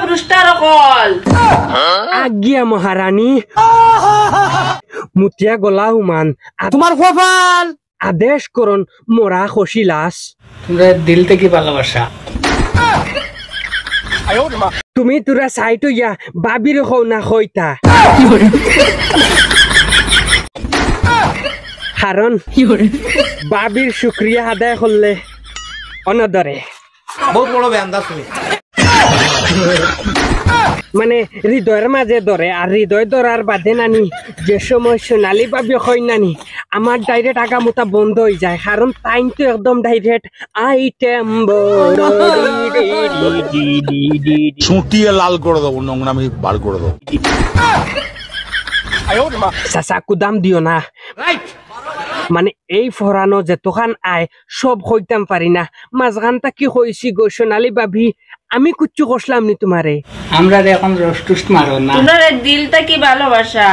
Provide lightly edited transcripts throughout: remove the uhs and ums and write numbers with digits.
পুরুষটার call আজ্ঞা মহারানী মুতিয়া গলা human তোমার কপাল আদেশ করুন মোরা খুশি লাস তোমরা দিল থেকে ভালোবাসা তুমি তোরা চাইতো ইয়া বাবির হও না হইতা কারণ বাবির শুক্রিয়া আদায় করলে অনদরে বহুত বড় বেন্দা তুমি মানে হৃদয়ের মাঝে ধরে আর হৃদয় ধরার বাদে নানি যে সময় সোনালি বাবি হয় নানি আমার ডাইরেক্ট আগামোতা বন্ধ হয়ে যায় কারণ টাইম তো একদম ডাইরেক্ট আইটেম ছুটিয়ে লাল করে দেবো নোংরামি বার করে দেবো চাচা কুদাম দিও না মানে এই ফরানো যেতখান আয় সব হইতাম পারি না মাঝখানটা কি হয়েছি গো সোনালি বাবি আমি কুচ্ছু কষলাম নি তোমারে আমরা এখন রস্টুস্ট মারো না তোমার দিলটা কি ভালোবাসা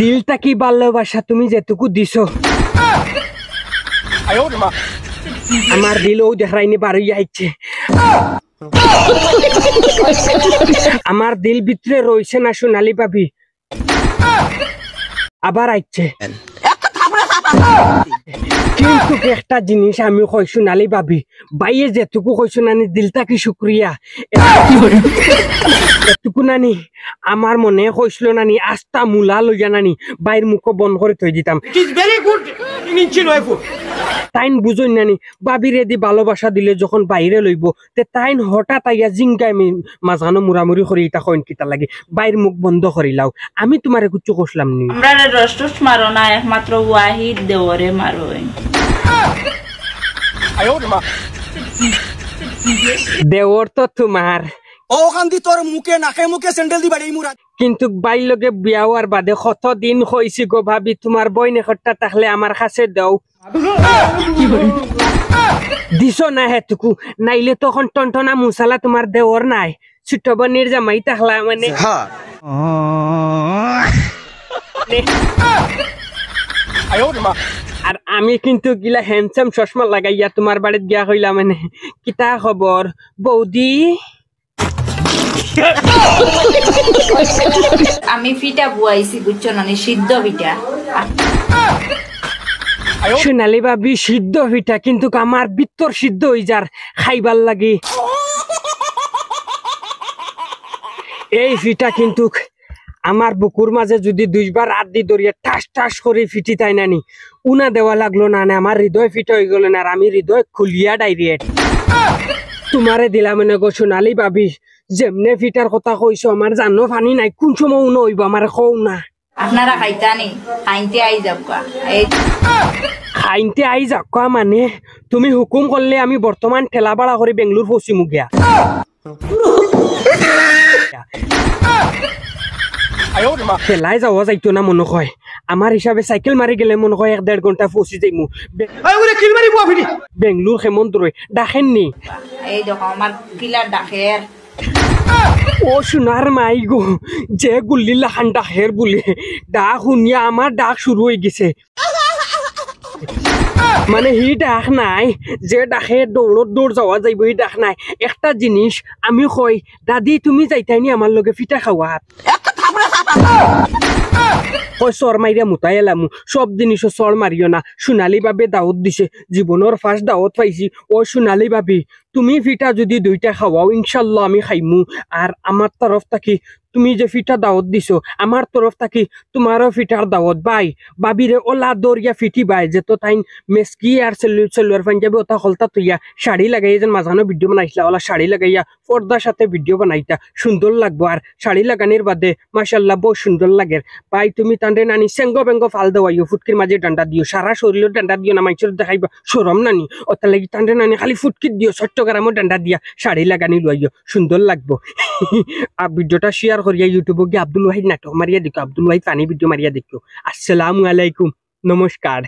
দিলটা কি ভালোবাসা তুমি যেটুকু দিছো আমার দিলও দেখাইনি বারোই আইছে আমার দিল ভিতরে রয়েছে না সোনালি বাবি আবার আইছে কিন্তু একটা জিনিস আমি কই সোনালি বাবি বাইয়ে যেটুকু কইছো নানি দিলটা কি শুক্রিয়া এটুকু নানি আমার মনে কইছিল নানি আস্তা মূলা লইয়া নানি বাইর মুখ বন্ধ করে থই দিতাম তাইন বুঝই নানি বাবির এদি ভালোবাসা দিলে যখন বাইরে লইব তে তাইন হঠাৎ আইয়া জিঙ্গাই মাঝখানো মুরামুরি করি এটা কইন কিতা লাগে বাইর মুখ বন্ধ করিলাও আমি তোমারে কুচ্ছু কষলাম নি আমরা রস্টুস মারো না একমাত্র ওয়াহিদ দেওরে মারো দেওর তো তোমার ওখান দি তোর মুখে নাকে মুখে স্যান্ডেল দি বাড়ি মুরা কিন্তু বাইর লগে বিয়া হওয়ার বাদে কত দিন হইছি গো ভাবি তোমার বই নেখটা তাহলে আমার কাছে দাও দিছো না হেতুকু নাইলে তখন টনটনা মুসালা তোমার দেওর নাই ছোট বোনের জামাই তাহলা মানে আর আমি কিন্তু গিলা হ্যান্ডসাম চশমা লাগাইয়া তোমার বাড়িতে গিয়া হইলা মানে কিতা খবর বৌদি আমি ফিটা বুয়াইছি বুঝছো না সিদ্ধ ফিটা সোনালি বাবি সিদ্ধ পিঠা কিন্তু আমার ভিতর সিদ্ধ হই যার খাইবার লাগে এই পিঠা কিন্তু আমার বুকুর মাঝে যদি দুইবার আদি দরিয়া ঠাস ঠাস করে ফিটি তাই নানি উনা দেওয়া লাগলো না না আমার হৃদয় ফিটা হয়ে গেল না আর আমি হৃদয় খুলিয়া ডাইরেক্ট তোমারে দিলাম মনে গো সোনালি বাবি যেমনে ফিটার কথা কইছো আমার জানো ফানি নাই কোন সময় উনো হইব আমার কও না আপনারা খাইতানি খাইতে আই যাবকা এই খাইতে আই যাবকা মানে তুমি হুকুম করলে আমি বর্তমান ঠেলা ভাড়া করে বেঙ্গলোর পশ্চিমু গিয়া ঠেলাই যাওয়া যাইতো না মনে হয় আমার হিসাবে সাইকেল মারি গেলে মনে হয় 1.5 ঘন্টা পৌঁছি যাইমু বেঙ্গলোর হেমন্তরে ডাকেননি এই দেখো আমার কিলার ডাকের ও সোনার মাই গো যে গুল্লিলা খান ডাকের বলে ডাক শুনিয়া আমার ডাক শুরু হয়ে গেছে মানে হি ডাক নাই যে ডাকে দৌড়ত দৌড় যাওয়া যাইব হি ডাক নাই একটা জিনিস আমি কই দাদি তুমি যাইতাইনি আমার লগে ফিটা খাওয়াত ওই সর মাইরা মুতাই এলাম সব জিনিস সর মারিও না সোনালি বাবে দাওয়াত দিছে জীবনের ফার্স্ট দাওয়াত পাইছি ও সোনালি ভাবি তুমি ফিটা যদি 2টা খাওয়াও ইনশাল্লাহ আমি খাইমু আর আমার তরফ থাকি তুমি যে ফিটা দাওয়াত দিছো আমার তরফ থাকি তোমারও ফিটার দাওয়াত বাই বাবিরে ওলা দরিয়া ফিটি বাই যে তো তাই মেসকি আর সেলুয়ার পাঞ্জাবি ওটা হলতা তুইয়া শাড়ি লাগাইয়া যেন মাঝানো ভিডিও বানাইছিলা ওলা শাড়ি লাগাইয়া পর্দার সাথে ভিডিও বানাইতা সুন্দর লাগবো আর শাড়ি লাগানোর বাদে মাশাল্লাহ বহু সুন্দর লাগে ভাই তুমি তান্ডে নানি সেঙ্গ বেঙ্গ ফাল দেওয়াইও ফুটকির মাঝে ডান্ডা দিও সারা শরীরের ডান্ডা দিও না মাইচর দেখাইবা সরম নানি ওটা লাগি তান্ডে নানি খালি ফুটকির দিও 60 গ্রামের ডান্ডা দিয়া শাড়ি লাগানি লইও সুন্দর লাগবো আর ভিডিওটা শেয়ার করিয়া ইউটিউবে গিয়ে আব্দুল ওয়াহিদ নাটক মারিয়া দেখো আব্দুল ওয়াহিদ ফানি ভিডিও মারিয়া দেখো আসসালামু আলাইকুম নমস্কার